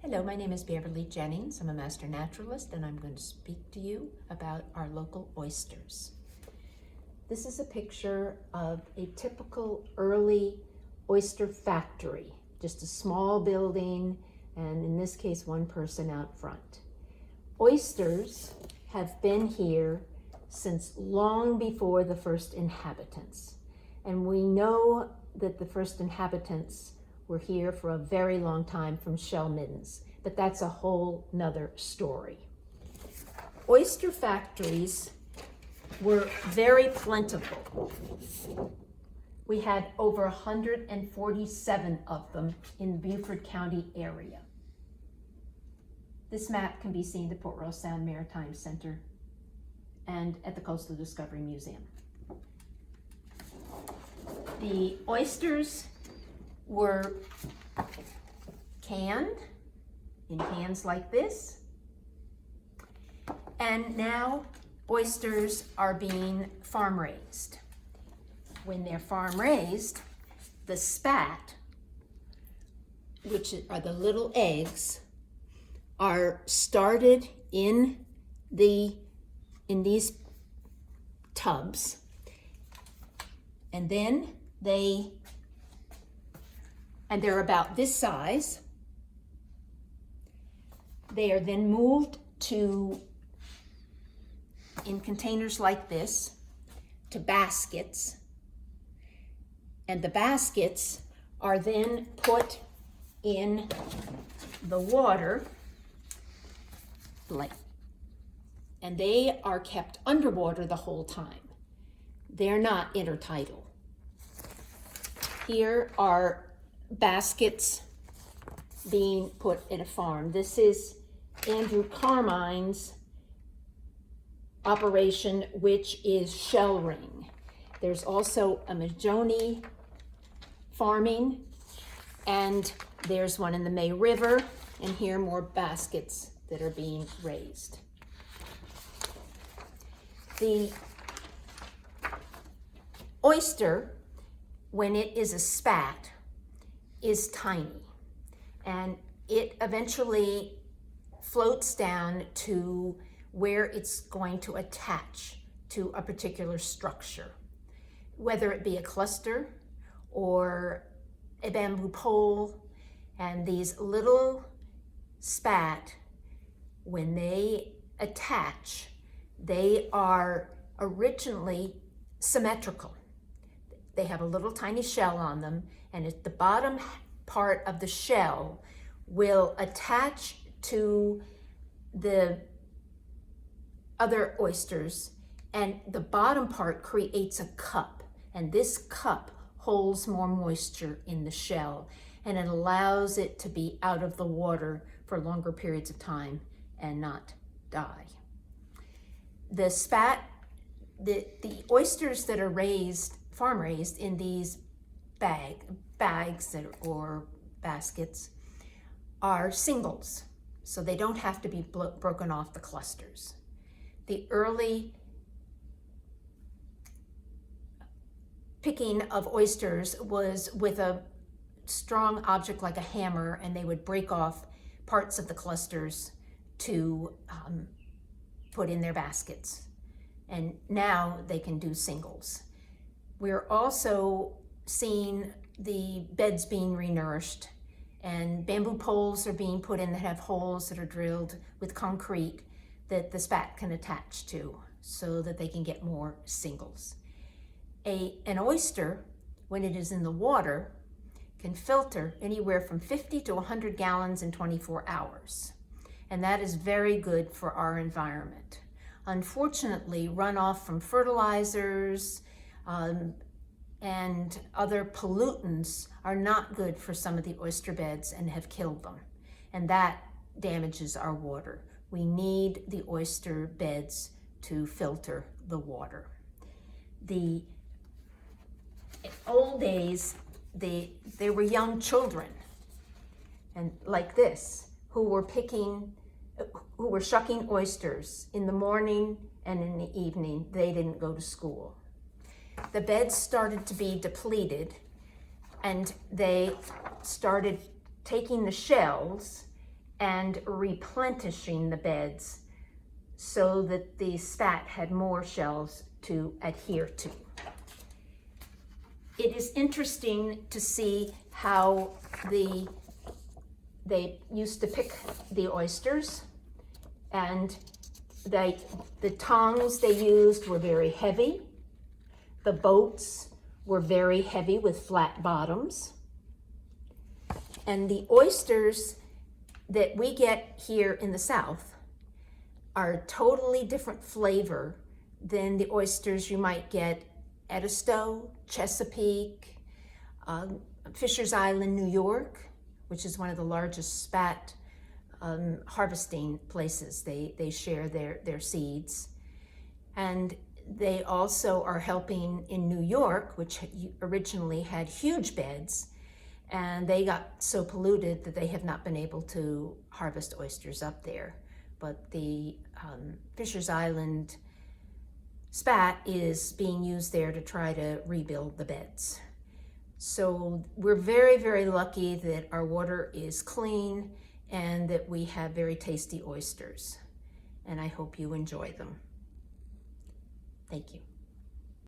Hello, my name is Beverly Jennings. I'm a master naturalist and I'm going to speak to you about our local oysters. This is a picture of a typical early oyster factory, just a small building and in this case one person out front. Oysters have been here since long before the first inhabitants, and we know that the first inhabitants were here for a very long time from shell middens, but that's a whole nother story. Oyster factories were very plentiful. We had over 147 of them in the Beaufort County area. This map can be seen at the Port Royal Sound Maritime Center and at the Coastal Discovery Museum. The oysters were canned in cans like this, and now oysters are being farm raised. When they're farm raised, the spat, which are the little eggs, are started in these tubs, and then they're about this size. They are then moved in containers like this, to baskets. And the baskets are then put in the water, and they are kept underwater the whole time. They're not intertidal. Here are baskets being put in a farm. This is Andrew Carmine's operation, which is shell ring. There's also a Majoni farming, and there's one in the May River, and here more baskets that are being raised. The oyster, when it is a spat, is tiny, and it eventually floats down to where it's going to attach to a particular structure, whether it be a cluster or a bamboo pole. And these little spat, when they attach, they are originally symmetrical. They have a little tiny shell on them, and at the bottom part of the shell will attach to the other oysters, and the bottom part creates a cup, and this cup holds more moisture in the shell, and it allows it to be out of the water for longer periods of time and not die. The spat, the oysters that are farm raised in these bags or baskets are singles, so they don't have to be broken off the clusters. The early picking of oysters was with a strong object like a hammer, and they would break off parts of the clusters to put in their baskets. And now they can do singles. We're also seeing the beds being renourished, and bamboo poles are being put in that have holes that are drilled with concrete that the spat can attach to so that they can get more singles. An oyster, when it is in the water, can filter anywhere from 50 to 100 gallons in 24 hours. And that is very good for our environment. Unfortunately, runoff from fertilizers and other pollutants are not good for some of the oyster beds and have killed them. And that damages our water. We need the oyster beds to filter the water. The old days, they were young children, and like this, who were shucking oysters in the morning and in the evening. They didn't go to school. The beds started to be depleted, and they started taking the shells and replenishing the beds so that the spat had more shells to adhere to. It is interesting to see how they used to pick the oysters, and the tongs they used were very heavy. The boats were very heavy with flat bottoms. And the oysters that we get here in the South are a totally different flavor than the oysters you might get at Edisto, Chesapeake, Fisher's Island, New York, which is one of the largest spat harvesting places. They share their seeds. And they also are helping in New York, which originally had huge beds, and they got so polluted that they have not been able to harvest oysters up there. But the Fisher's Island spat is being used there to try to rebuild the beds. So we're very, very lucky that our water is clean and that we have very tasty oysters. And I hope you enjoy them. Thank you.